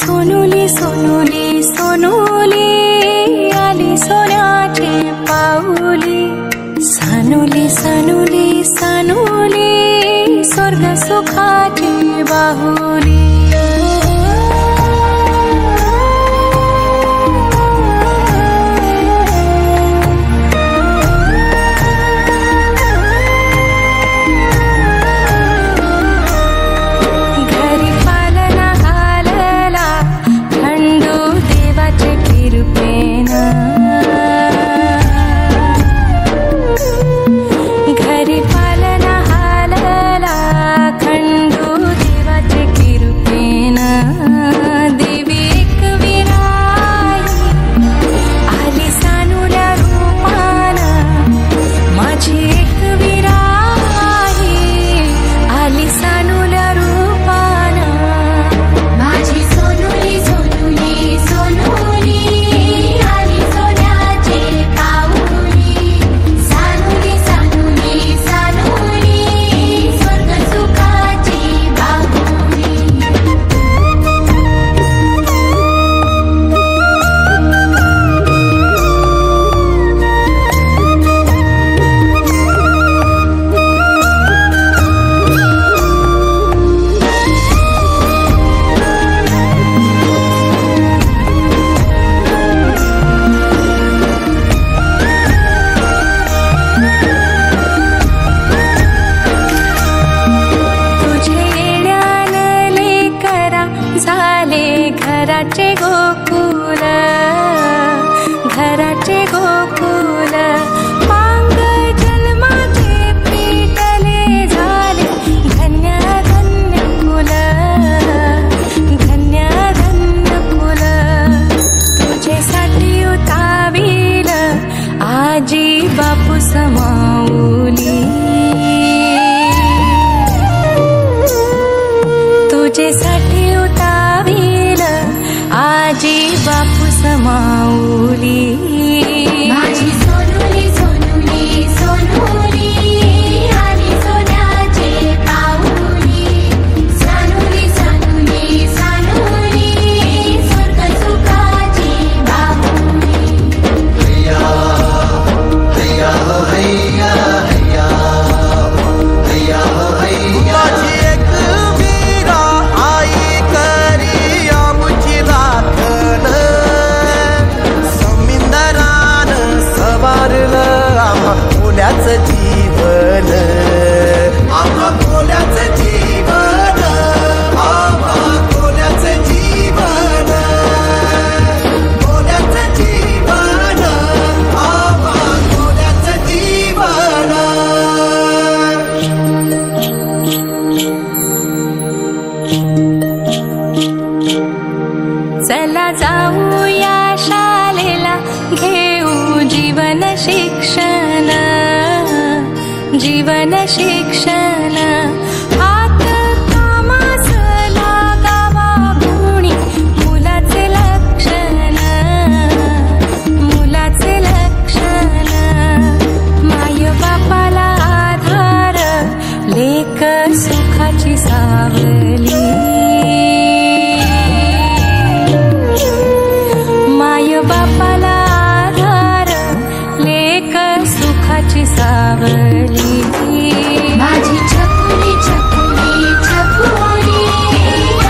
सोनुली सोनुली सोनुली आली सोन्याची पाऊली, सानुली सानुली सानुली स्वर्ग सुखाची बाहुली। घराचे गोकुल घराचे गोकुल पांग जन्माचे पेटले झाले धन्य धन्य कुल धन्य धन्य कुल। तुझ्यासाठी उतावील आजी बापू समाऊली, तुझ्यासाठी उतावील आजी बापू समाऊली। माझी सोनुली सोनुली सोनुली आली सोन्याची पाऊली, सानुली सानुली सानुली स्वर्ग सुखाची बाहुली। हैया हैया हैया हैया हैया हैया माझी एक वीरा आई करी आमुची राखण, समिंदरान सवारलं आम्हा कोल्याचं जीवन, आम्हा कोल्याचं जीवन, आम्हा कोल्याचं जीवन, कोल्याचं जीवन, आम्हा कोल्याचं जीवन। चला जाऊया शाळेला घेऊ जीवन शिक्षण, जीवन शिक्षण। हात कामास लागावा गुणी मुलाचे लक्षण, मुलाचे लक्षण। माय बापाला आधार लेक सुखाची सावली, माय बापाला आधार लेक सुखाची सावली। माझी छकुली छकुली छकुली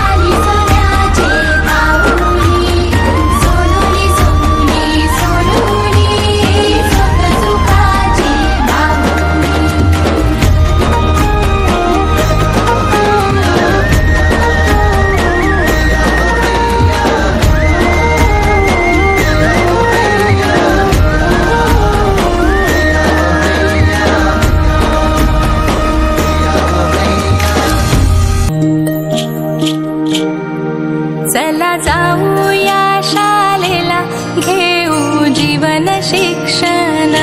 आली सोन्याची पाऊली, सोनुली सोनुली सोनुली स्वर्ग सुखाची बाहुली। चला जाऊया शाळेला घेऊ जीवन शिक्षण,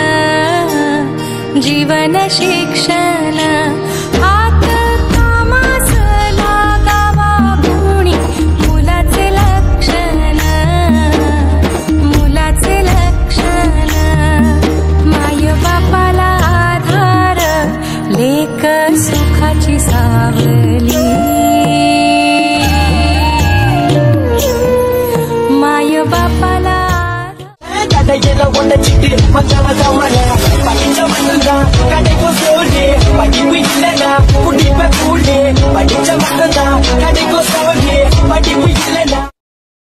जीवन शिक्षण। हात कामास लागावा गुणी मुलाचे लक्षण, मुलाचे लक्षण। माय बापाला आधार लेक सुखाची सावली। बापाला கடையில உடைச்சிட்டு மச்சான மழை படிச்ச மட்டும்தான் கடைக்கும் சோழே படிப்பு இல்லைன்னா குடிப்ப கூடே படிச்ச மட்டும்தான் கடைக்கும்